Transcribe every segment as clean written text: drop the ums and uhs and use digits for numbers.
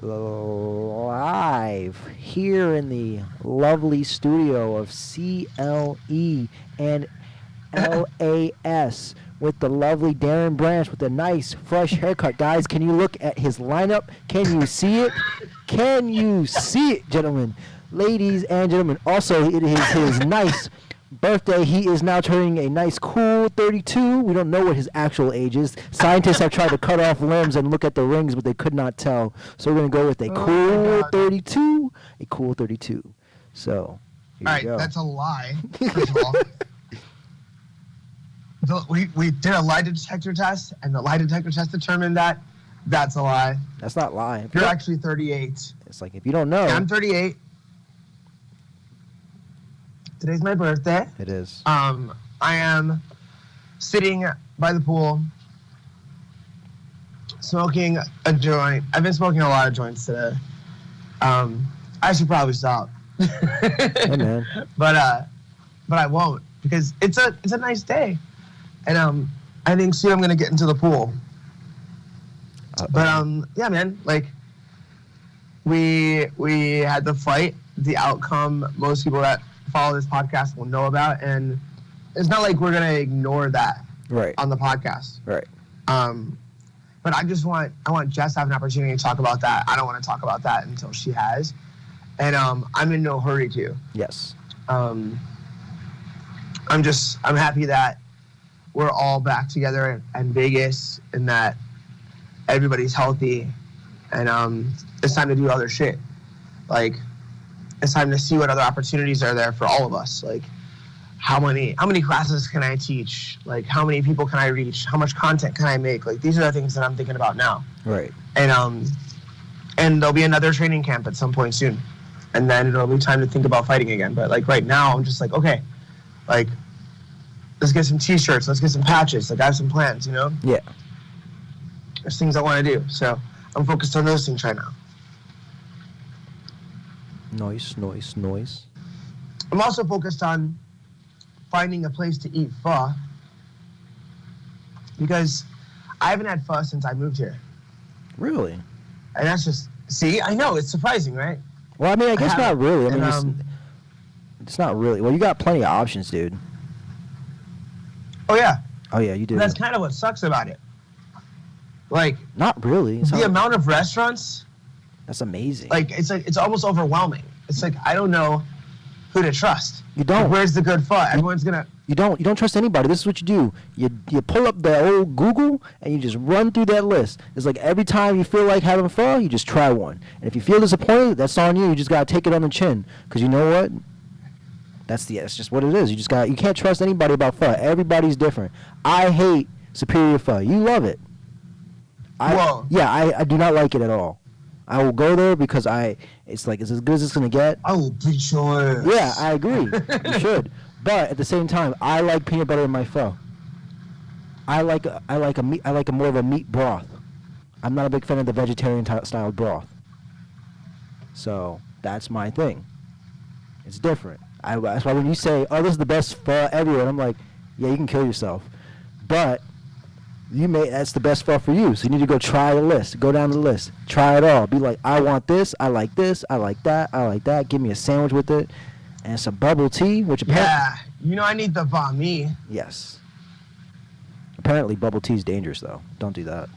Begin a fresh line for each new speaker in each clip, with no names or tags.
live here in the lovely studio of CLE and LAS with the lovely Darren Branch with a nice fresh haircut. Guys, can you look at his lineup? Can you see it? Can you see it, gentlemen? Ladies and gentlemen, also it is his nice birthday. He is now turning a nice cool 32. We don't know what his actual age is. Scientists have tried to cut off limbs and look at the rings, but they could not tell. So we're going to go with a cool 32. A cool 32. So, here
All
you
right,
go.
that's a lie, first of all. We did a lie detector test, and the lie detector test determined that that's a lie.
That's not lying.
You're actually 38.
It's like if you don't know.
I'm 38. Today's my birthday.
It is.
I am sitting by the pool, smoking a joint. I've been smoking a lot of joints today. I should probably stop.
Hey, man.
But I won't because it's a nice day, and I think soon I'm gonna get into the pool. But yeah, man, like we had the fight. The outcome, most people that follow this podcast will know about, and it's not like we're gonna ignore that
Right.
on the podcast.
Right.
But I want Jess to have an opportunity to talk about that. I don't want to talk about that until she has, and I'm in no hurry to.
Yes.
I'm happy that we're all back together in Vegas and that everybody's healthy, and it's time to do other shit. Like, it's time to see what other opportunities are there for all of us. Like, how many classes can I teach? Like, how many people can I reach? How much content can I make? Like, these are the things that I'm thinking about now.
Right.
And there'll be another training camp at some point soon, and then it'll be time to think about fighting again. But like right now, I'm just like, okay, like, let's get some t-shirts, let's get some patches. Like, I have some plans, you know?
Yeah.
There's things I want to do, so I'm focused on those things right now.
Noise.
I'm also focused on finding a place to eat pho, because I haven't had pho since I moved here.
Really?
And that's just, see, I know, it's surprising, right?
Well, I mean, I guess not really. I mean,
And,
it's not really. Well, you got plenty of options, dude.
oh yeah,
Oh, yeah, you do.
that's kind of what sucks about it. Like,
Not really. It's
the
not-
amount of restaurants,
That's amazing.
like it's almost overwhelming. It's like, I don't know who to trust.
You don't.
Like, where's the good pho? Everyone's gonna,
You don't trust anybody. This is what you do. You pull up the old Google and you just run through that list. It's like every time you feel like having pho, you just try one. And if you feel disappointed, that's on you. You just gotta take it on the chin. Cause you know what? That's just what it is. You can't trust anybody about pho. Everybody's different. I hate Superior Pho. You love it.
Whoa.
Yeah, I do not like it at all. I will go there because it's like, it's as good as it's gonna get.
I will beat your ass.
Yeah, I agree. You should. But at the same time, I like peanut butter in my pho. I like a more of a meat broth. I'm not a big fan of the vegetarian style broth. So that's my thing. It's different. That's why when you say, "Oh, this is the best pho everywhere," I'm like, "Yeah, you can kill yourself." But that's the best pho for you. So you need to go try the list. Go down the list. Try it all. Be like, I want this. I like this. I like that. I like that. Give me a sandwich with it. And some bubble tea, which
Yeah, you know I need the banh mi.
yes. Apparently bubble tea is dangerous though. Don't do that.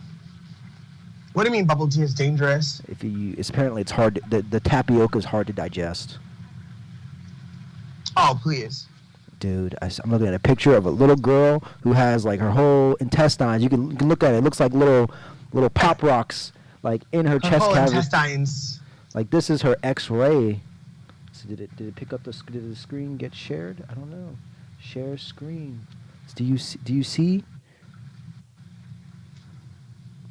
What do you mean bubble tea is dangerous?
It's hard. The tapioca is hard to digest.
Oh, please.
Dude, I'm looking at a picture of a little girl who has like her whole intestines. You can look at it. It looks like little pop rocks like in her chest
whole
cavity.
intestines.
Like this is her X-ray. So did it pick up did the screen get shared? I don't know. Share screen. Do you see?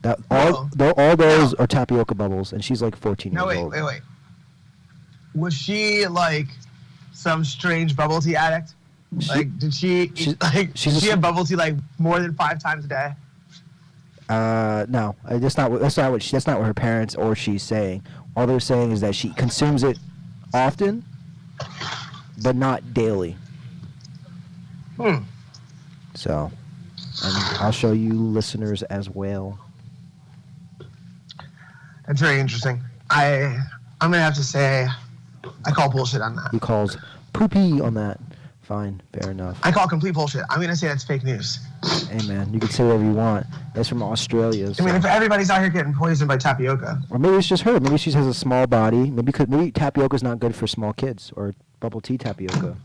That all those are tapioca bubbles, and she's like 14
No,
years old.
wait. Was she like some strange bubble tea addict? Like, did she did she have bubble tea like more than 5 times a day?
No, that's not what her parents or she's saying. All they're saying is that she consumes it often, but not daily. So, and I'll show you listeners as well.
That's very interesting. I'm gonna have to say I call bullshit on that.
He calls poopy on that. Fine, fair enough.
I call complete bullshit. I'm gonna say that's fake news.
Hey man, you can say whatever you want. That's from Australia.
I
So.
mean, if everybody's out here getting poisoned by tapioca,
Or maybe it's just her. Maybe she has a small body. Maybe tapioca's not good for small kids, or bubble tea tapioca,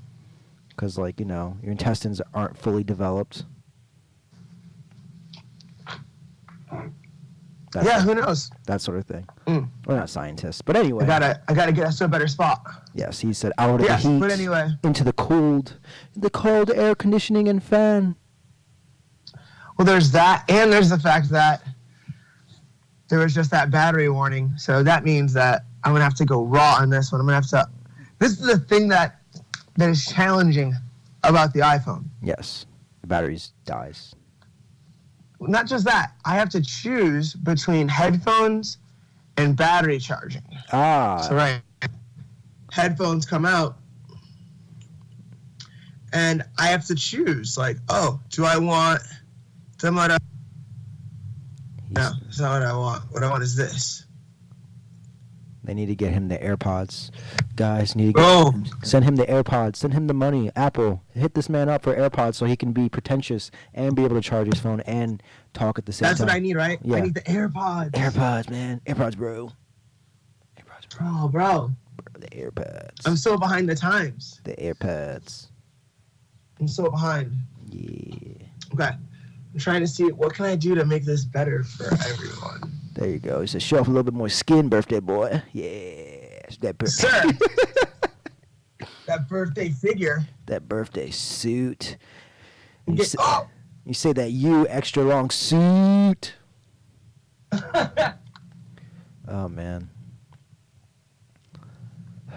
because like your intestines aren't fully developed.
yeah, who knows?
That sort of thing.
Mm.
We're not scientists, but anyway.
I gotta get us to a better spot.
Yes, he said out of
Yes,
the heat,
but anyway.
into the cold air conditioning and fan.
Well, there's that, and there's the fact that there was just that battery warning. So that means that I'm gonna have to go raw on this one. I'm gonna have to. This is the thing that is challenging about the iPhone.
Yes, the batteries dies.
Not just that, I have to choose between headphones and battery charging. So right, headphones come out, and I have to choose. Like, oh, do I want someone? No, that's not what I want. What I want is this.
They need to get him the AirPods. Guys, need to
Bro.
send him the AirPods. Send him the money. Apple, hit this man up for AirPods so he can be pretentious and be able to charge his phone and talk at the same
That's
time.
what I need, right?
Yeah.
I need the AirPods.
AirPods, man. AirPods, bro. AirPods, bro.
Bro.
The AirPods.
I'm so behind the times.
The AirPods.
I'm so behind.
Yeah.
Okay. I'm trying to see what can I do to make this better for everyone.
There you go. He said, show off a little bit more skin, birthday boy. Yeah. That
Sir. That birthday figure.
That birthday suit. And
Get,
you say that extra long suit. Oh, man.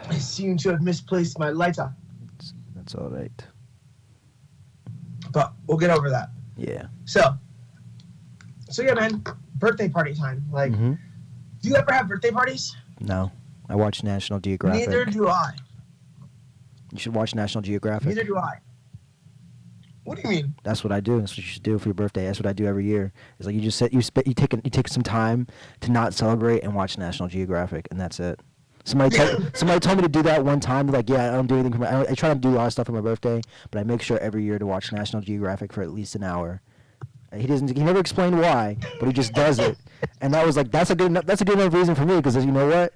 I seem to have misplaced my lighter.
That's all right.
But we'll get over that.
Yeah.
So yeah, man. Birthday party time. Like,
Mhm.
do you ever have birthday parties?
No. I watch National Geographic.
Neither do I.
You should watch National Geographic.
Neither do I. What do you mean?
That's what I do. That's what you should do for your birthday. That's what I do every year. It's like you take some time to not celebrate and watch National Geographic, and that's it. Somebody told me to do that one time. Like, yeah, I don't do anything for I try to do a lot of stuff for my birthday, but I make sure every year to watch National Geographic for at least an hour. He never explained why, but he just does it. And that was like, that's a good enough reason for me, because you know what?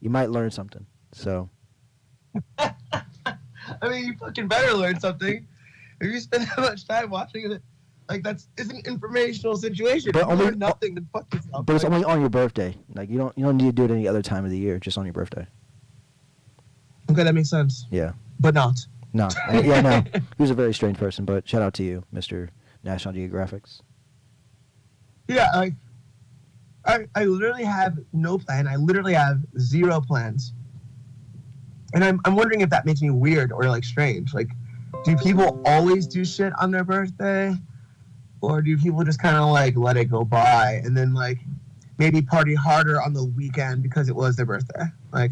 You might learn something. So.
I mean, you fucking better learn something. If you spend that much time watching it, like, it's an informational situation.
But
if you learn nothing, then fuck yourself.
But it's only on your birthday. Like, you don't need to do it any other time of the year. Just on your birthday.
Okay, that makes sense.
Yeah.
But not.
No. Yeah, no. He was a very strange person, but shout out to you, Mr. National Geographics.
Yeah, like, I literally have no plan. I literally have zero plans. And I'm wondering if that makes me weird or, like, strange. Like, do people always do shit on their birthday? Or do people just kind of, like, let it go by and then, like, maybe party harder on the weekend because it was their birthday? Like,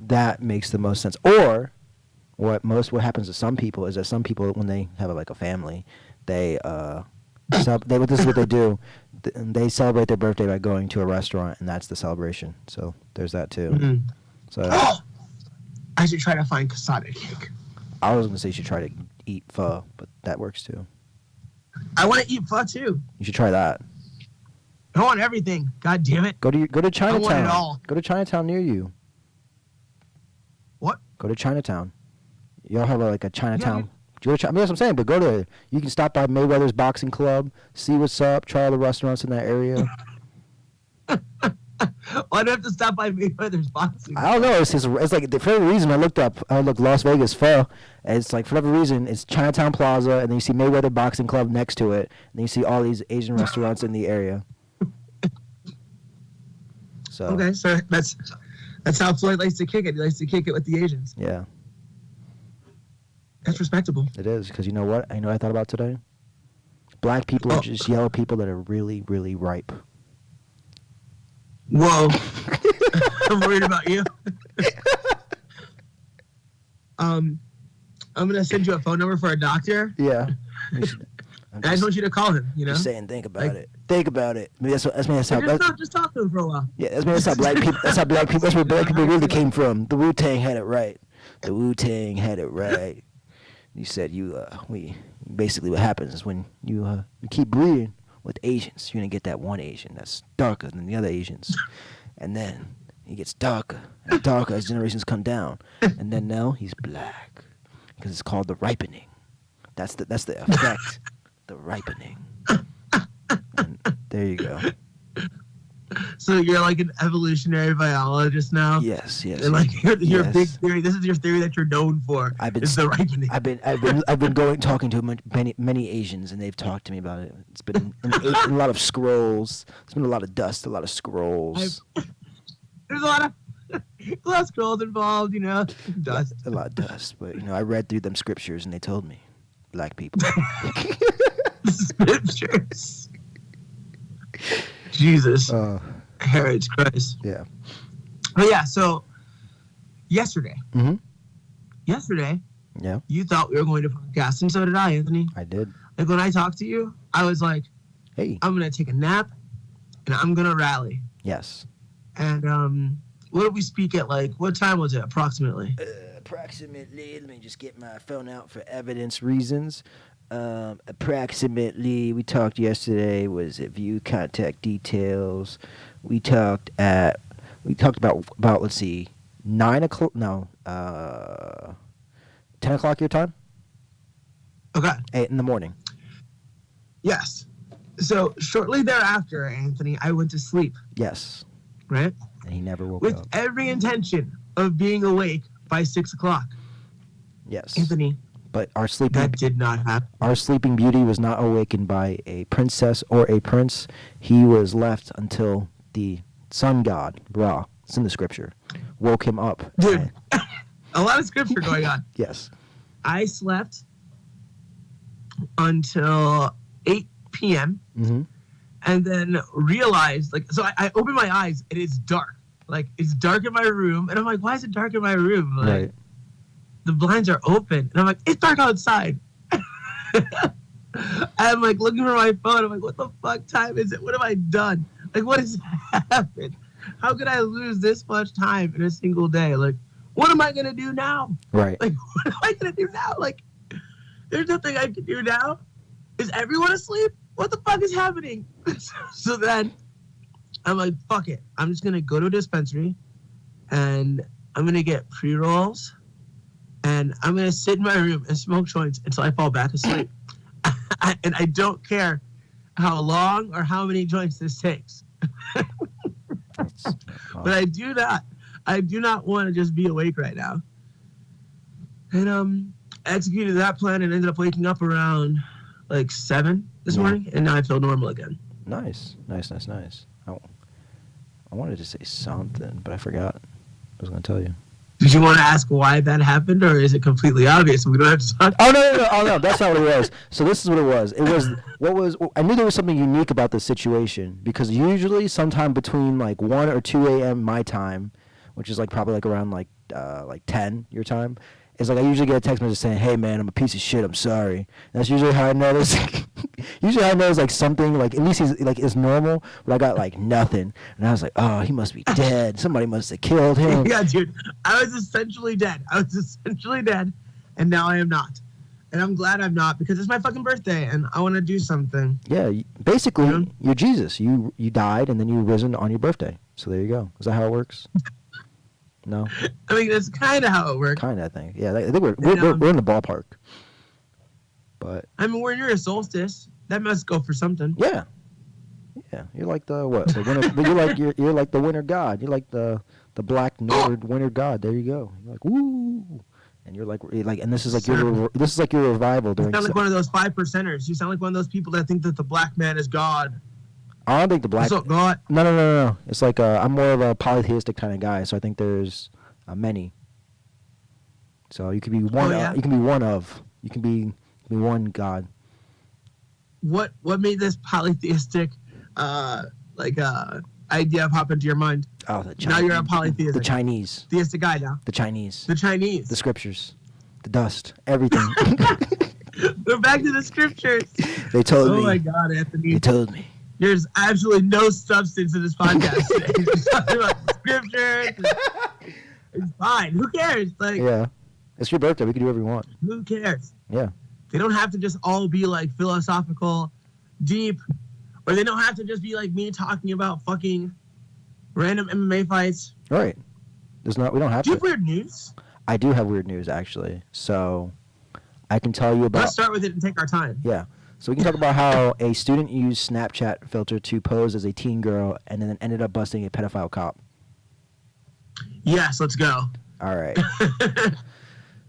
that makes the most sense. Or what happens to some people is that some people, when they have a family, this is what they do. They celebrate their birthday by going to a restaurant, and that's the celebration. So there's that too.
mm-hmm.
So
I should try to find cassata cake.
I was gonna say you should try to eat pho, but that works too.
I want to eat pho too.
You should try that.
I want everything. God damn it.
Go to Chinatown.
I want it all.
Go to Chinatown near you.
What?
Go to Chinatown. Y'all have a Chinatown.
Yeah,
I mean, that's what I'm saying. But go to. You can stop by Mayweather's Boxing Club, see what's up, try all the restaurants in that area.
Why do I have to stop by Mayweather's Boxing?
I don't know. It's like for whatever reason I looked Las Vegas pho. And it's like for whatever reason it's Chinatown Plaza, and then you see Mayweather Boxing Club next to it, and then you see all these Asian restaurants in the area. So
Okay, so that's how Floyd likes to kick it. He likes to kick it with the Asians.
yeah,
That's respectable.
it is, because you know what? I thought about today. Black people are just yellow people that are really, really ripe.
Whoa. I'm worried about you. I'm gonna send you a phone number for a doctor.
Yeah.
I just want you to call him. You know.
Just saying, think about
Like,
it. Think about it. I mean, that's how.
Just talk to him for a while.
Yeah, that's how black people. That's how black people. That's where black people really came from. The Wu-Tang had it right. The Wu-Tang had it right. You said we basically what happens is when you keep breeding with Asians, you're gonna get that one Asian that's darker than the other Asians, and then he gets darker and darker as generations come down, and then now he's black because it's called the ripening. That's the effect, the ripening. And there you go.
So you're like an evolutionary biologist now.
Yes.
And like your
yes.
big theory. This is your theory that you're known for. Is the ripening.
I've been talking to many Asians, and they've talked to me about it. It's been a lot of scrolls. There's been a lot of dust, a lot of scrolls.
There's a lot of scrolls involved, dust.
A lot of dust, but I read through them scriptures, and they told me, black people.
Scriptures. Jesus. Herod Christ.
Yeah.
But yeah, so yesterday.
Mm-hmm.
Yesterday.
Yeah.
You thought we were going to podcast, and so did I, Anthony.
I did.
Like when I talked to you, I was like,
hey,
I'm going to take a nap, and I'm going to rally.
Yes.
And what did we speak at, like, what time was it, approximately?
Approximately, let me just get my phone out for evidence reasons. Approximately, we talked yesterday, was it view contact details. We talked about let's see, 9 o'clock, no, 10 o'clock your time?
Okay.
8 in the morning.
Yes. So shortly thereafter, Anthony, I went to sleep.
Yes.
Right?
And he never woke
with
up.
Every intention of being awake by 6 o'clock.
Yes.
Anthony.
But
that did not happen.
Our sleeping beauty was not awakened by a princess or a prince. He was left until the sun god, Ra, it's in the scripture, woke him up.
Dude, a lot of scripture going on.
Yes.
I slept until 8 p.m.
Mm-hmm.
And then realized, so I opened my eyes and it's dark. Like, it's dark in my room. And I'm like, why is it dark in my room? Like,
right.
The blinds are open. And I'm like, it's dark outside. I'm like looking for my phone. I'm like, what the fuck time is it? What have I done? Like, what has happened? How could I lose this much time in a single day? Like, what am I going to do now?
Right.
Like, what am I going to do now? Like, there's nothing I can do now. Is everyone asleep? What the fuck is happening? So then I'm like, fuck it. I'm just going to go to a dispensary and I'm going to get pre-rolls and I'm going to sit in my room and smoke joints until I fall back asleep. And I don't care how long or how many joints this takes. But I do not want to just be awake right now. And executed that plan and ended up waking up around like 7 this morning, and now I feel normal again.
Nice. I wanted to say something, but I forgot. I was going to tell you.
Did you want to ask why that happened, or is it completely obvious and we don't have to talk?
Oh, no, that's not what it was. So this is what it was. I knew there was something unique about this situation, because usually sometime between like 1 or 2 a.m. my time, which is like probably like around like 10 your time, is like I usually get a text message saying, hey man, I'm a piece of shit, I'm sorry. And that's usually how I know this. Usually I know it's like something, like at least he's like is normal, but I got like nothing. And I was like, oh, he must be dead. Somebody must have killed him.
Yeah, dude. I was essentially dead. And now I am not. And I'm glad I'm not, because it's my fucking birthday and I want to do something.
Yeah, basically, you're Jesus. You died and then you risen on your birthday. So there you go. Is that how it works? No?
I mean, that's kind of how it works.
Kind of, I think. Yeah, I think we're in the ballpark. But
I mean, we're near a solstice. That must go for something.
Yeah. Yeah, you're like the what? The winter, you're like the winter god. You're like the black Nord winter god. There you go. You're like woo, and you're like, and this is like your revival during.
You sound like one of those 5%ers. You sound like one of those people that think that the black man is God.
I don't think the black.
What's up, God?
No. It's like I'm more of a polytheistic kind of guy, so I think there's many. So you could be one. You can be one of. You can be one god.
What made this polytheistic idea pop into your mind?
Oh, the Chinese.
Now you're a polytheist.
The Chinese.
Theistic guy now.
The Chinese.
The
scriptures. The dust. Everything.
We're back to the scriptures.
They told me.
Oh my God, Anthony.
They told me.
There's absolutely no substance in this podcast today. We're talking about scripture. It's fine. Who cares? Like,
Yeah. It's your birthday. We can do whatever we want.
who cares?
Yeah.
They don't have to just all be like philosophical, deep, or they don't have to just be like me talking about fucking random MMA fights.
All right. We don't have
Do you
to.
have weird news?
I do have weird news, actually. So I can tell you about.
Let's start with it and take our time.
Yeah. So we can talk about how a student used Snapchat filter to pose as a teen girl and then ended up busting a pedophile cop.
Yes, let's go.
All right.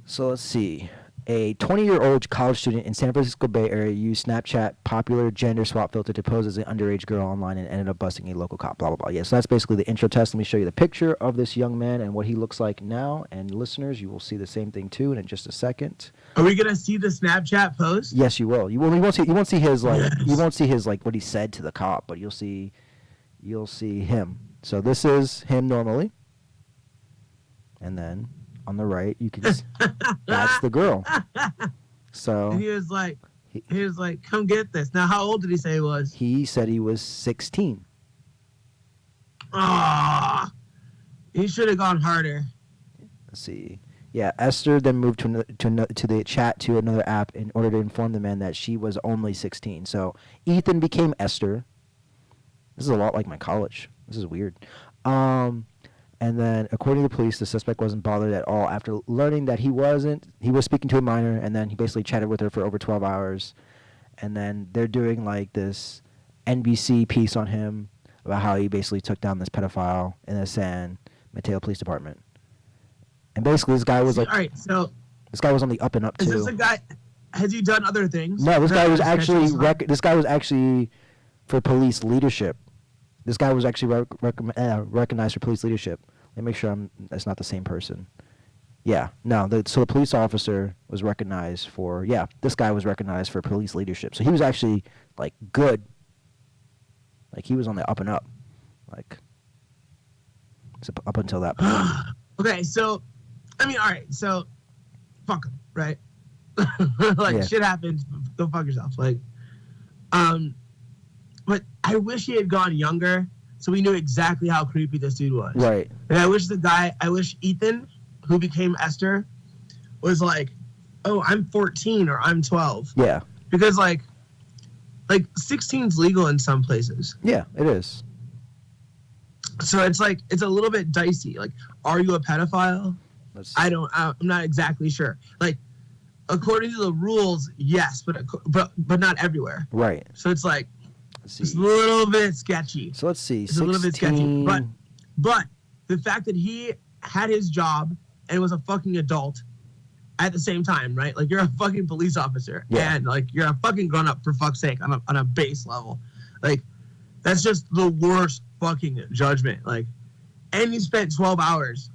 So let's see. A 20-year-old college student in San Francisco Bay Area used Snapchat popular gender swap filter to pose as an underage girl online and ended up busting a local cop, blah, blah, blah. Yeah, so that's basically the intro test. Let me show you the picture of this young man and what he looks like now. And listeners, you will see the same thing too in just a second.
Are we gonna see the Snapchat post?
Yes, you will. You won't see his like
Yes.
you won't see his like what he said to the cop, but you'll see him. So this is him normally. And then on the right, you can that's the girl. So
And he was like, come get this. Now, how old did he say he was?
he said he was 16.
Ah, he should have gone harder.
Let's see. Yeah, Esther then moved to the chat to another app in order to inform the man that she was only 16. So Ethan became Esther. This is a lot like my college. This is weird. And then, according to the police, the suspect wasn't bothered at all after learning that he was speaking to a minor, and then he basically chatted with her for over 12 hours. And then they're doing like this NBC piece on him about how he basically took down this pedophile in the San Mateo Police Department. And basically, this guy was like,
all right, so
this guy was on the up and up too.
is this a guy? Has he done other things?
No, this guy was
This
actually for police leadership. This guy was actually recognized for police leadership. Let me make sure that's not the same person. Yeah, no. So the police officer was recognized for. Yeah, this guy was recognized for police leadership. So he was actually like good. Like he was on the up and up, like up until that point.
Okay, so I mean, all right, so fuck him, right? Like
Yeah.
shit happens. Go fuck yourself. Like, but I wish he had gone younger, so we knew exactly how creepy this dude was.
Right.
And I wish Ethan, who became Esther, was like, oh, I'm 14 or I'm 12.
Yeah.
Because like 16's legal in some places.
Yeah, it is.
So it's like, it's a little bit dicey. Like, are you a pedophile? I'm not exactly sure. Like, according to the rules, yes, but not everywhere.
Right.
So it's like,
Let's
it's a
see.
little bit sketchy.
So let's see.
It's a little bit sketchy. But the fact that he had his job and was a fucking adult at the same time, right? Like, you're a fucking police officer.
Yeah.
And, like, you're a fucking grown-up, for fuck's sake, on a base level. Like, that's just the worst fucking judgment. Like, and you spent 12 hours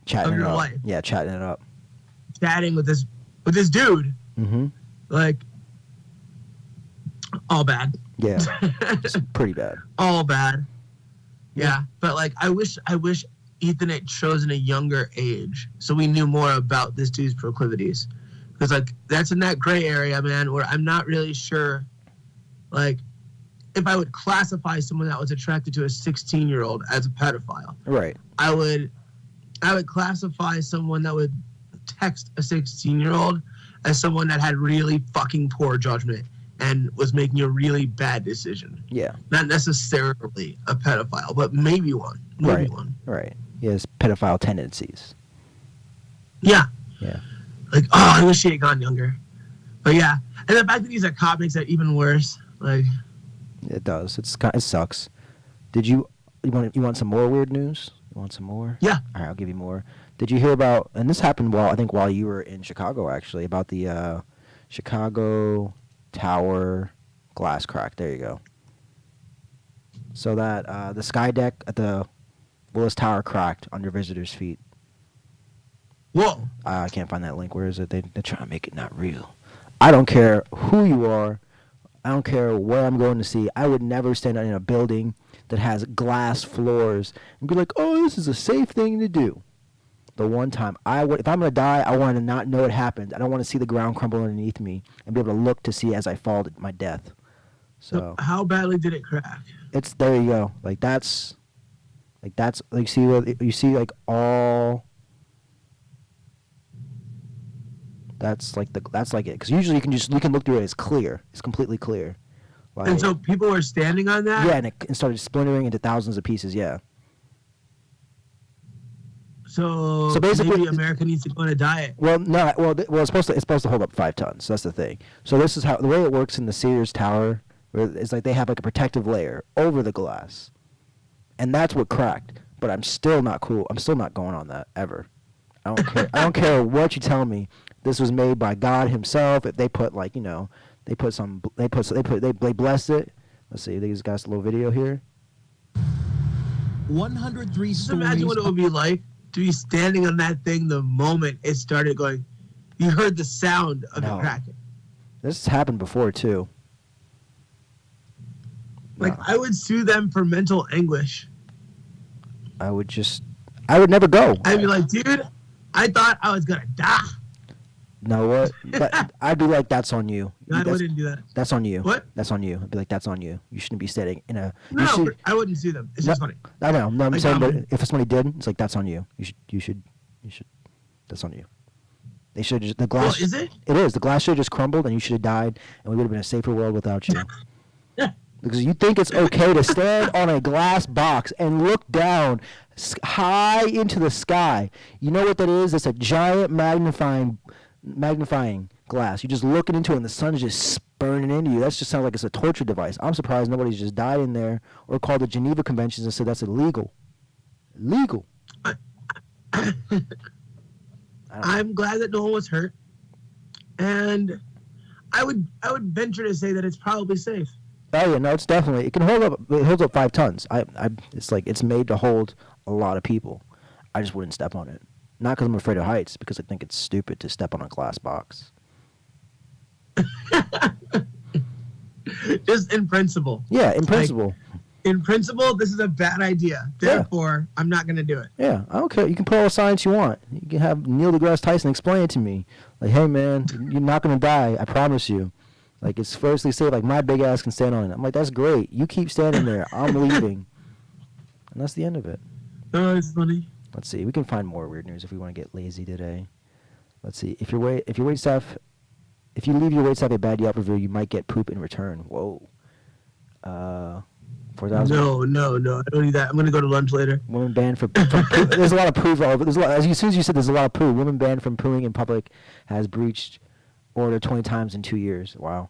Chatting
of
it
your
up.
life.
Yeah, chatting it up.
chatting with this dude.
Mm-hmm.
Like, all bad.
Yeah. It's pretty bad.
All bad. Yeah, but like, I wish Ethan had chosen a younger age so we knew more about this dude's proclivities, because like that's in that gray area, man, where I'm not really sure, like, if I would classify someone that was attracted to a 16-year-old as a pedophile.
Right.
I would classify someone that would text a 16-year-old as someone that had really fucking poor judgment and was making a really bad decision.
Yeah.
Not necessarily a pedophile, but maybe one. Maybe
Right.
one.
Right. He has pedophile tendencies.
Yeah.
Yeah.
Like, oh, I wish he had gone younger. But yeah. And the fact that he's a cop makes it even worse. Like,
It does. It sucks. Did you want some more weird news? You want some more?
yeah.
All right, I'll give you more. Did you hear about, and this happened while you were in Chicago, actually, about the Chicago Tower glass crack. There you go. So that the sky deck at the Willis Tower cracked under visitors' feet.
Whoa.
I can't find that link. Where is it? They're trying to make it not real. I don't care who you are. I don't care where I'm going to see. I would never stand in a building that has glass floors and be like, oh, this is a safe thing to do. The one time if I'm going to die, I want to not know it happened. I don't want to see the ground crumble underneath me and be able to look to see as I fall to my death. So
how badly did it crack?
it's there. You go. Like that's like see what you see like all. That's like it because usually you can look through it. It's clear. It's completely clear. Like,
And so people were standing on that?
yeah, and it started splintering into thousands of pieces. Yeah.
So,
So basically-
maybe America needs to go on a diet.
Well, no. Well, it's supposed to hold up 5 tons. So that's the thing. So this is how the way it works in the Sears Tower. Where it's like they have like a protective layer over the glass, and that's what cracked. But I'm still not cool. I'm still not going on that ever. I don't care. I don't care what you tell me. This was made by God Himself. If they put like they blessed it. Let's see. These guys a little video here.
103
Just
stories.
imagine what it would be like to be standing on that thing the moment it started going. You heard the sound of
No.
it cracking.
This has happened before too.
Like,
No.
I would sue them for mental anguish.
I would never go.
I'd be like, dude, I thought I was going to die.
Know what? But I'd be like, that's on you.
No, I
That's-
wouldn't do that.
That's on you.
What?
That's on you. I'd be like, that's on you. You shouldn't be standing in a.
No,
you should,
I wouldn't sue them. It's just funny.
I know. No, I'm
Like,
saying, but
I'm-
if somebody did, it's like that's on you. You should. That's on you. They should just the
Well,
glass.
is it?
It is. The glass should have just crumbled, and you should have died, and we would have been a safer world without you. Because you think it's okay to stand on a glass box and look down high into the sky. You know what that is? It's a giant magnifying glass. You're just looking into it and the sun is just burning into you. That just sounds like it's a torture device. I'm surprised nobody's just died in there or called the Geneva Conventions and said that's illegal. Illegal.
I'm glad that no one was hurt. And I would venture to say that it's probably safe.
Oh yeah, no, it's definitely it can hold up. It holds up 5 tons. It's like it's made to hold a lot of people. I just wouldn't step on it. Not because I'm afraid of heights, because I think it's stupid to step on a glass box.
Just in principle.
Yeah, in principle.
In principle, this is a bad idea.
Yeah.
Therefore, I'm not going to do it.
Yeah, I don't care. You can put all the science you want. You can have Neil deGrasse Tyson explain it to me. Like, hey man, you're not gonna die. I promise you. Like it's firstly say like my big ass can stand on it. I'm like that's great. You keep standing there. I'm leaving. And that's the end of it.
Oh, it's funny.
Let's see. We can find more weird news if we want to get lazy today. Let's see. If you leave your wait staff a bad Yelp review, you might get poop in return. Whoa. 4,000.
No, I don't need that. I'm going to go to lunch later.
Women banned from poo. There's a lot of poo all over. There's a lot, as soon as you said there's a lot of poo. Women banned from pooing in public has breached order 20 times in 2 years. Wow.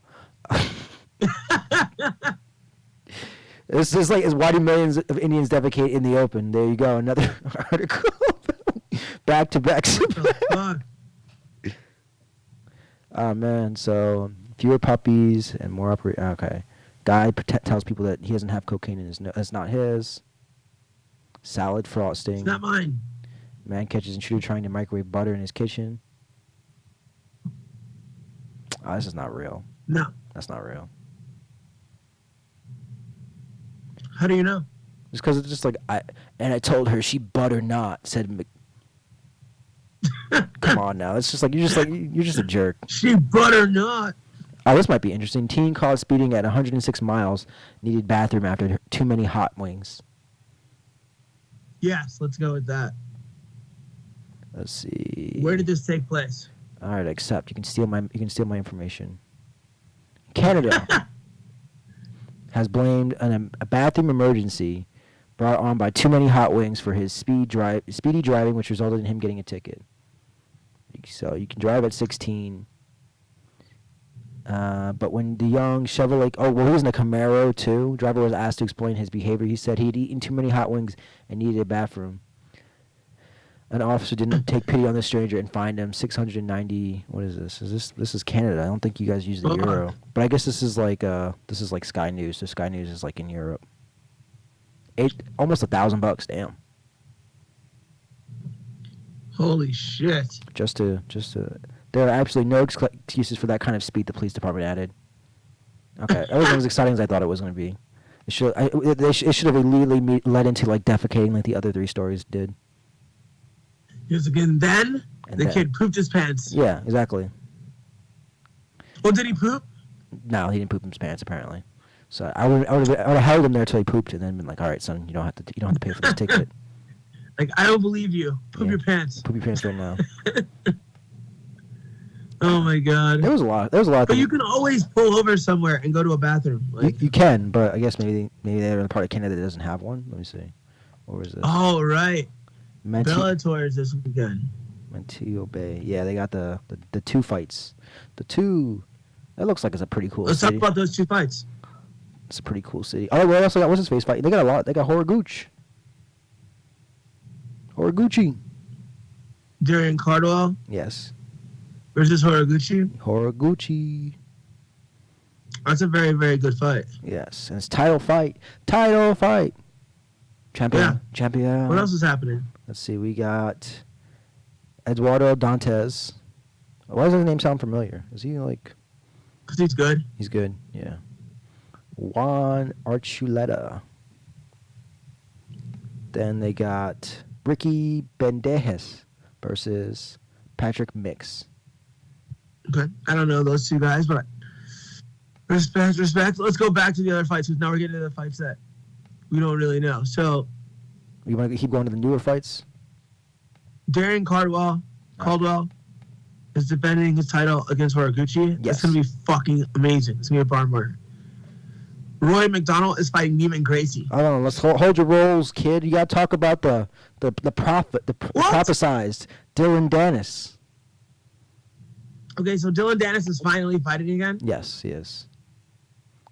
It's just like why do millions of Indians defecate in the open? There you go, another article. back to back.
Fuck.
Oh man, so fewer puppies and more okay. Guy tells people that he doesn't have cocaine in his nose. That's not his. Salad frosting.
It's not mine.
Man catches intruder trying to microwave butter in his kitchen. Oh, this is not real.
No.
That's not real.
How do you know?
Just because it's just like I told her she butter not said. Come on now, it's just like you're just a jerk.
She butter not.
Oh, this might be interesting. Teen caught speeding at 106 miles needed bathroom after too many hot wings.
Yes, let's go with that.
Let's see.
Where did this take place?
All right, accept. You can steal my information. Canada has blamed a bathroom emergency brought on by too many hot wings for his speedy driving, which resulted in him getting a ticket. So you can drive at 16. But when the young Chevrolet, he was in a Camaro too. Driver was asked to explain his behavior. He said he'd eaten too many hot wings and needed a bathroom. An officer didn't take pity on the stranger and fined him 690. What is this? This is Canada? I don't think you guys use the euro, but I guess this is like Sky News. So Sky News is like in Europe. Almost $1,000. Damn.
Holy shit.
Just to. There are absolutely no excuses for that kind of speed. The police department added. Okay, it wasn't as exciting as I thought it was going to be. It should have immediately led into like defecating like the other 3 stories did.
Yes, again, then
And
the
then-
kid pooped his pants.
Yeah, exactly.
Oh, did he poop?
No, he didn't poop in his pants apparently. So I would have held him there till he pooped, and then been like, all right, son, you don't have to pay for this ticket.
Like, I don't believe you. Poop
Yeah.
your pants.
Poop your pants right now.
Oh my god.
There was a lot. There was a lot.
But you can always pull over somewhere and go to a bathroom. Like,
you can, but I guess maybe they're in the part of Canada that doesn't have one. Let me see. What was this?
oh right.
Menti-
Bellator is this weekend.
Montego Bay. Yeah, they got the 2 fights. The 2. That looks like it's a pretty cool
Let's
city.
talk about those 2 fights.
It's a pretty cool city. Oh, they also got what's his face fight. They got a lot. They got Horiguchi. Horiguchi.
Darian Cardwell
Yes.
versus Horiguchi.
Horiguchi.
That's a very, very good fight.
Yes, and it's title fight. Title fight. Champion.
Yeah.
Champion.
What else is happening?
Let's see. We got Eduardo Dantes. Why does his name sound familiar? Is he like?
Because he's good.
He's good. Yeah. Juan Archuleta. Then they got Ricky Bandejas versus Patrick Mix.
Okay. I don't know those 2 guys, but respect. Let's go back to the other fights because now we're getting to the fights that we don't really know. So,
You want to keep going to the newer fights?
Darian Caldwell is defending his title against Horiguchi.
Yes.
It's going to be fucking amazing. It's going to be a barn burner. Roy McDonald is fighting Neiman Gracie.
I don't know. Let's hold your rolls, kid. You got to talk about the prophesized Dylan Dennis.
Okay, so Dylan Dennis is finally fighting again.
Yes, he is.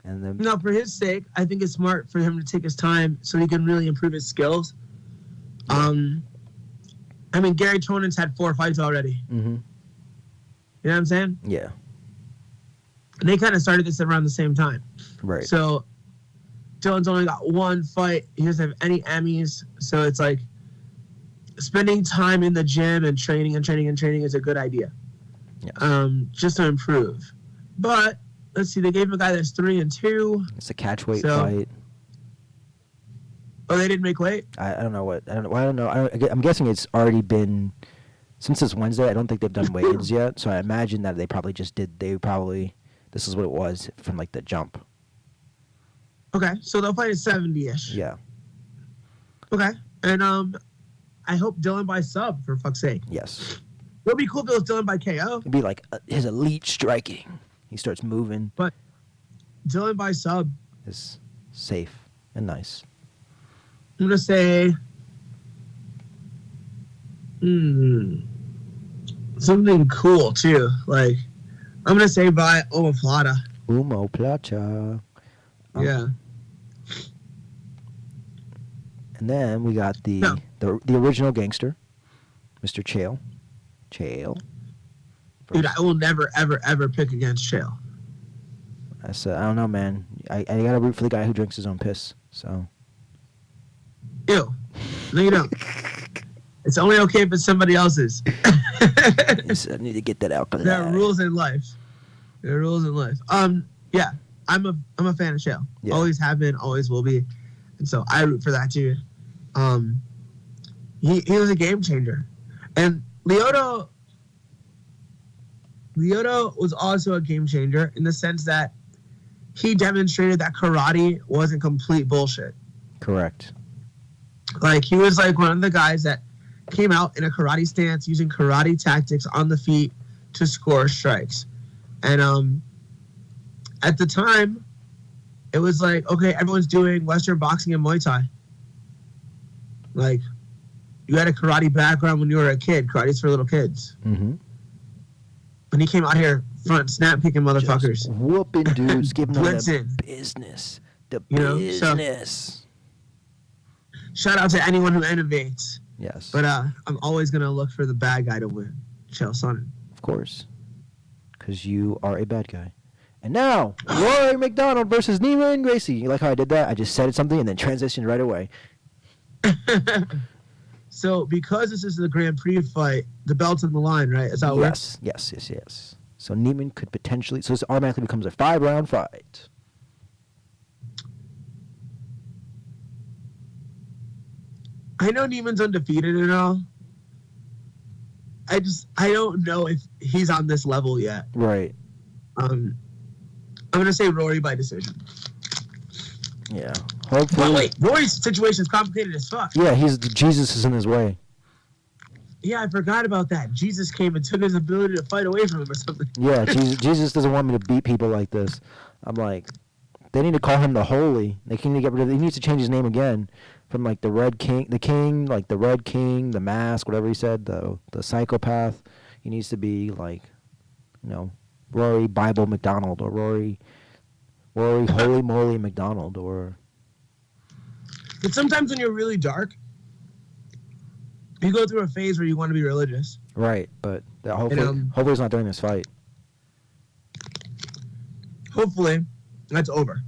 And then
Now, for his sake, I think it's smart for him to take his time so he can really improve his skills. I mean, Gary Tonan's had 4 fights already.
Mm-hmm.
You know what I'm saying?
Yeah.
And they kind of started this around the same time.
Right.
So Dylan's only got 1 fight. He doesn't have any Emmys. So it's like spending time in the gym and training is a good idea.
Yes.
Just to improve. But let's see, they gave him a guy that's 3-2.
It's a catch weight
So-
fight.
Oh, they didn't make weight?
I don't know what. I don't know. I'm guessing it's already been since it's Wednesday. I don't think they've done weigh-ins yet. So I imagine that they probably just did. This is what it was from like the jump.
Okay, so they'll fight at 70-ish.
Yeah.
Okay, and I hope Dylan by sub, for fuck's sake.
Yes.
It would be cool if it was Dylan by KO.
It'd be like his elite striking. He starts moving.
But Dylan by sub,
Is safe and nice.
I'm going to say something cool, too. Like, I'm going to say by Omoplata.
Umo Placha.
Yeah.
And then we got the
No.
the original gangster, Mr. Chael. Chael.
Dude, I will never, ever, ever pick against Chael.
I said, I don't know, man. I gotta root for the guy who drinks his own piss. So.
Ew. No, you don't. It's only okay if it's somebody else's.
Yes, I need to get that alcohol.
There are rules in life. There are rules in life. Yeah, I'm a fan of Chael.
Yeah.
Always have been, always will be, and so I root for that too. He was a game changer, and Lyoto was also a game changer in the sense that he demonstrated that karate wasn't complete bullshit.
Correct.
Like, he was like one of the guys that came out in a karate stance using karate tactics on the feet to score strikes. And at the time, it was like, okay, everyone's doing Western boxing and Muay Thai. Like, you had a karate background when you were a kid. Karate's for little kids.
Mm-hmm.
When he came out here, front snap kicking motherfuckers.
Just whooping dudes, giving them the
Blitzing.
business. The
You know, so-
business.
Shout out to anyone who innovates.
Yes.
But I'm always going to look for the bad guy to win. Chael Sonnen.
Of course. Because you are a bad guy. And now, Roy McDonald versus Neiman Gracie. You like how I did that? I just said something and then transitioned right away.
So, because this is the Grand Prix fight, the belt's on the line, right? Is that what it works?
Yes. So Neiman could potentially... So this automatically becomes a 5-round fight.
I know Neiman's undefeated and all. I don't know if he's on this level yet.
Right.
I'm going to say Rory by decision.
Yeah.
But
Hopefully.
wait, Roy's situation is complicated as fuck.
Yeah, Jesus is in his way.
Yeah, I forgot about that. Jesus came and took his ability to fight away from him or something.
Yeah, Jesus doesn't want me to beat people like this. I'm like, they need to call him the Holy. They need to get rid of. He needs to change his name again from like the Red King, like the Red King, the Mask, whatever he said, the psychopath. He needs to be like, Rory Bible McDonald or Rory Holy Moly McDonald or.
But sometimes when you're really dark, you go through a phase where you want to be religious.
Right, but hopefully it's not during this fight.
Hopefully, that's over.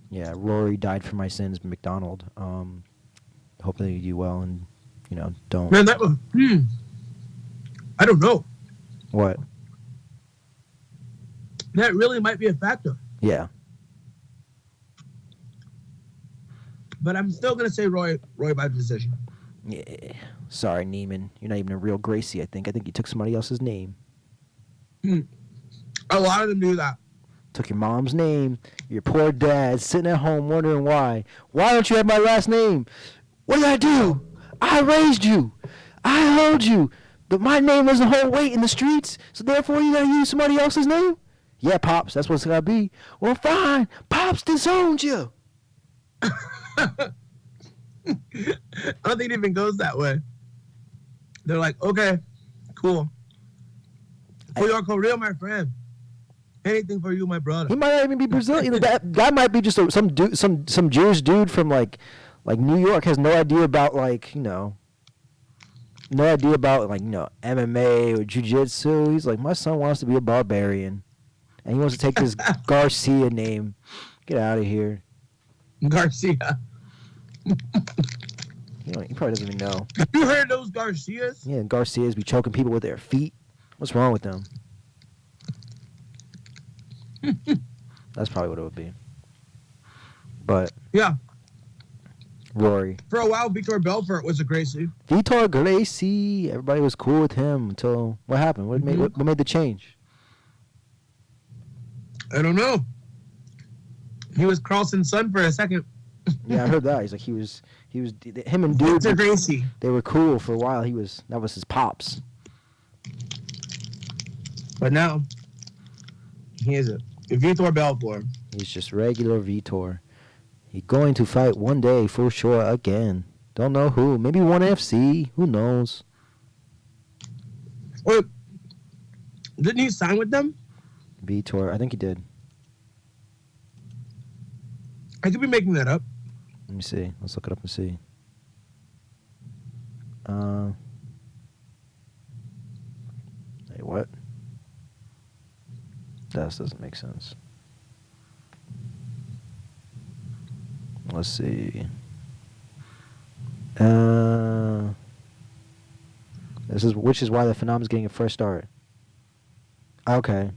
Yeah, Rory died for my sins, McDonald. Hopefully you do well and, don't.
Man, that was. I don't know.
What?
That really might be a factor.
Yeah.
But I'm still gonna say Roy by decision.
Yeah. Sorry, Neiman. You're not even a real Gracie, I think. I think you took somebody else's name.
A lot of them do that.
Took your mom's name. Your poor dad sitting at home wondering why. Why don't you have my last name? What did I do? I raised you. I held you. But my name doesn't hold weight in the streets, so therefore you gotta use somebody else's name? Yeah, Pops, that's what it's gotta be. Well, fine. Pops disowned you.
I don't think it even goes that way. They're like, okay, cool. For your career, my friend. Anything for you, my brother.
He might not even be Brazilian. That guy might be just some Jewish dude from like New York. Has no idea about no idea about MMA or jiu-jitsu. He's like, my son wants to be a barbarian, and he wants to take this Garcia name. Get out of here.
Garcia.
He probably doesn't even know.
Have you heard those Garcias?
Yeah, Garcias be choking people with their feet. What's wrong with them? That's probably what it would be. But
Yeah.
Rory.
For a while, Vitor Belfort was a Gracie.
Vitor Gracie. Everybody was cool with him until what happened? What made the change?
I don't know. He was Carlson's son for a second.
Yeah, I heard that. He's like he was him and dude.
Victor Gracie.
They were cool for a while. That was his pops.
But now, he is a Vitor Belfort.
He's just regular Vitor. He's going to fight one day for sure again. Don't know who. Maybe ONE FC. Who knows?
Wait, didn't he sign with them?
Vitor. I think he did.
I could be making that up.
Let me see. Let's look it up and see. Hey, what? That doesn't make sense. Let's see. Which is why the Phenom is getting a fresh start. Okay.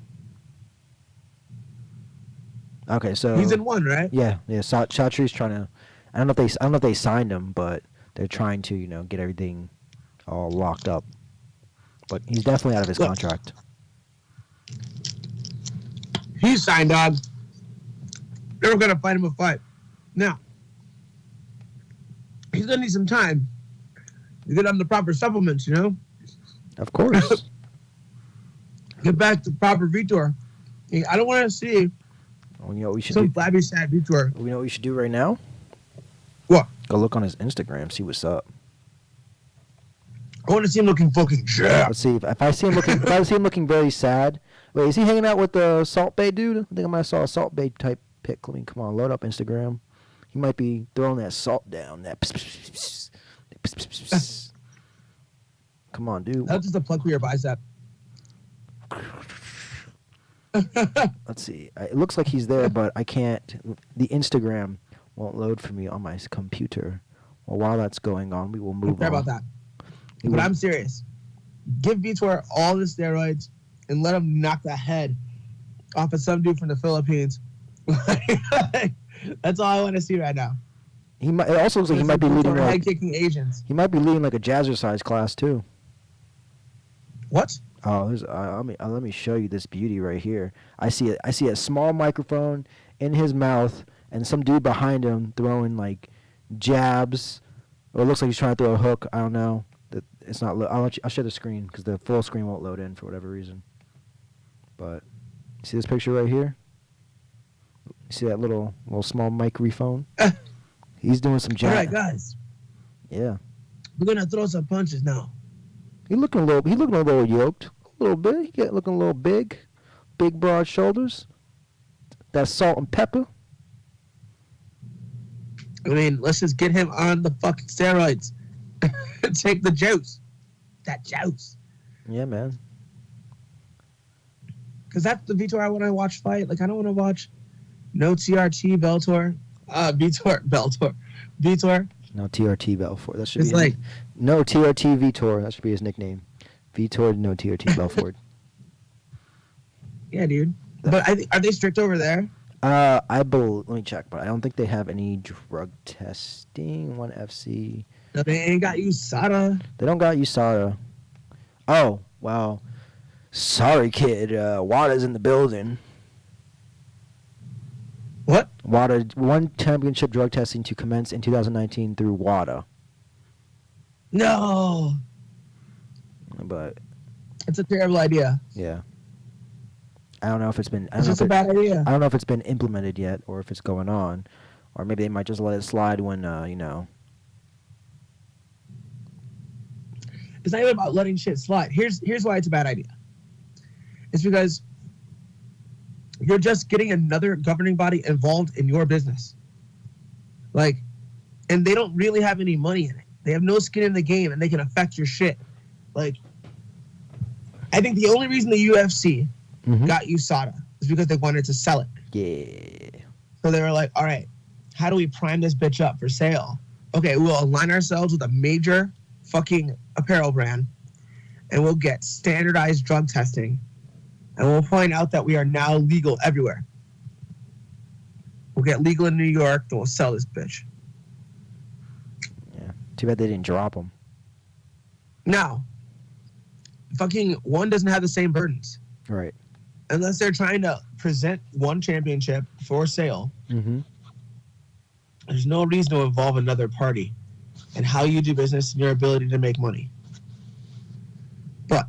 Okay, so
He's in one, right?
yeah. Chatri's trying to. I don't know if they signed him, but they're trying to get everything all locked up. But he's definitely out of his contract.
He's signed, dog. They're gonna fight him a fight. Now, he's gonna need some time to get on the proper supplements,
Of course.
Get back to proper Vitor. I don't want to see
Well, you know what we should
some
do?
flabby sad Vitor.
You know what we should do right now?
What?
Go look on his Instagram, see what's up.
I want to see him looking fucking jacked.
Let's see if I see him looking very sad. Wait, is he hanging out with the Salt Bay dude? I think I might have saw a Salt Bay type pic. Let me come on, load up Instagram. He might be throwing that salt down. That. Come on, dude.
That's just a plug for your bicep.
Let's see. It looks like he's there, but I can't. The Instagram won't load for me on my computer. Well, while that's going on, we will move
Sorry
on.
about that. But I'm serious. Give Vitor all the steroids and let him knock the head off of some dude from the Philippines. That's all I want to see right now.
It also looks like he might be leading
head kicking Asians.
He might be leading like a jazzercise class too.
What?
Oh, let me show you this beauty right here. I see a small microphone in his mouth, and some dude behind him throwing like jabs, or it looks like he's trying to throw a hook. I don't know. It's not. I'll share the screen because the full screen won't load in for whatever reason. But see this picture right here? You see that little small microphone? He's doing some jab.
All right, guys,
Yeah.
we're gonna throw some punches now.
He looking a little yoked. A little bit. He looking a little big. Big broad shoulders. That salt and pepper.
I mean, let's just get him on the fucking steroids. Take the juice. That juice.
Yeah, man.
Because that's the Vitor I want to watch fight. Like, I don't want to watch no TRT Bellator. Vitor.
No TRT Belfort. That should
It's
be
like,
no TRT Vitor. That should be his nickname. Vitor no TRT Belfort.
yeah, dude. But are they strict over there?
Let me check, but I don't think they have any drug testing. One FC.
No, they ain't got USADA.
They don't got USADA. Oh, wow. Sorry, kid. WADA's in the building.
What?
WADA won championship drug testing to commence in 2019 through WADA.
No.
But
It's a terrible idea.
yeah, I don't know if it's been.
It's just a bad idea.
I don't know if it's been implemented yet, or if it's going on, or maybe they might just let it slide when
It's not even about letting shit slide. Here's why it's a bad idea. It's because you're just getting another governing body involved in your business. Like, and they don't really have any money in it. They have no skin in the game, and they can affect your shit. Like, I think the only reason the UFC got USADA is because they wanted to sell it.
Yeah.
So they were like, all right, how do we prime this bitch up for sale? Okay, we'll align ourselves with a major fucking apparel brand, and we'll get standardized drug testing, and we'll find out that we are now legal everywhere. We'll get legal in New York, then we'll sell this bitch.
Yeah. Too bad they didn't drop them.
Now, fucking one doesn't have the same burdens.
Right.
Unless they're trying to present one championship for sale,
Mm-hmm.
there's no reason to involve another party and how you do business and your ability to make money. But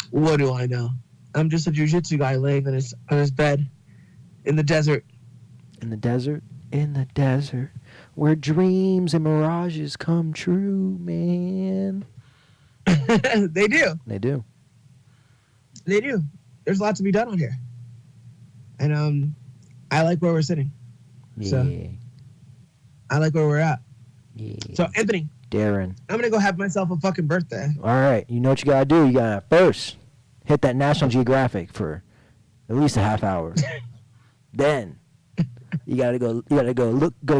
what do I know? I'm just a jiu-jitsu guy laying on his bed in the desert.
In the desert, where dreams and mirages come true, man.
They do.
They do.
They do. There's a lot to be done on here. And I like where we're sitting.
Yeah.
So- I like where we're at.
Yeah.
So, Anthony,
Darren.
I'm going to go have myself a fucking birthday.
All right. You know what you gotta do? You gotta first hit that National Geographic for at least a half hour. Then you gotta go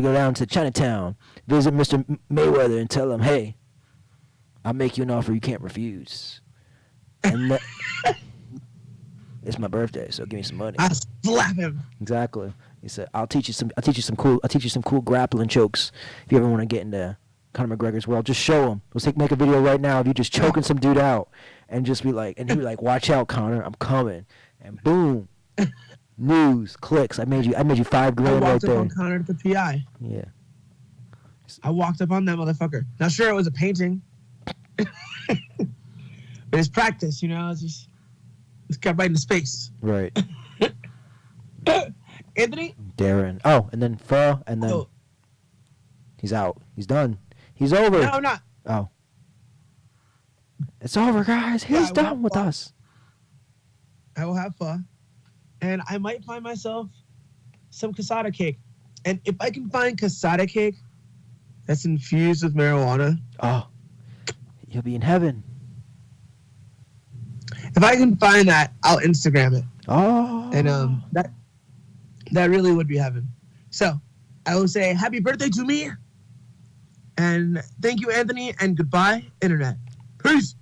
down to Chinatown, visit Mr. Mayweather, and tell him, hey, I'll make you an offer you can't refuse. And it's my birthday, so give me some money.
I slap him.
Exactly. He said, I'll teach you some cool grappling chokes if you ever want to get into Conor McGregor's world. Just show him. Let's make a video right now of you just choking some dude out, and just be like, and he'd be like, watch out, Conor, I'm coming, and boom, news clicks. I made you $5
I
grand right
walked up
there.
on Connor at the PI.
Yeah.
I walked up on that motherfucker. Now, sure, it was a painting. But it's practice, it's got right in the space.
Right.
Anthony?
Darren. Oh, and then Pho, and then
Oh,
he's out. He's done. He's over.
no, I'm not.
Oh. It's over, guys.
Yeah,
He's done with
well,
us.
I will have fun. And I might find myself some casada cake. And if I can find casada cake that's infused with marijuana,
Oh. You'll be in heaven.
if I can find that, I'll Instagram it.
Oh.
And that really would be heaven. So I will say happy birthday to me. And thank you, Anthony, and goodbye, Internet. Peace.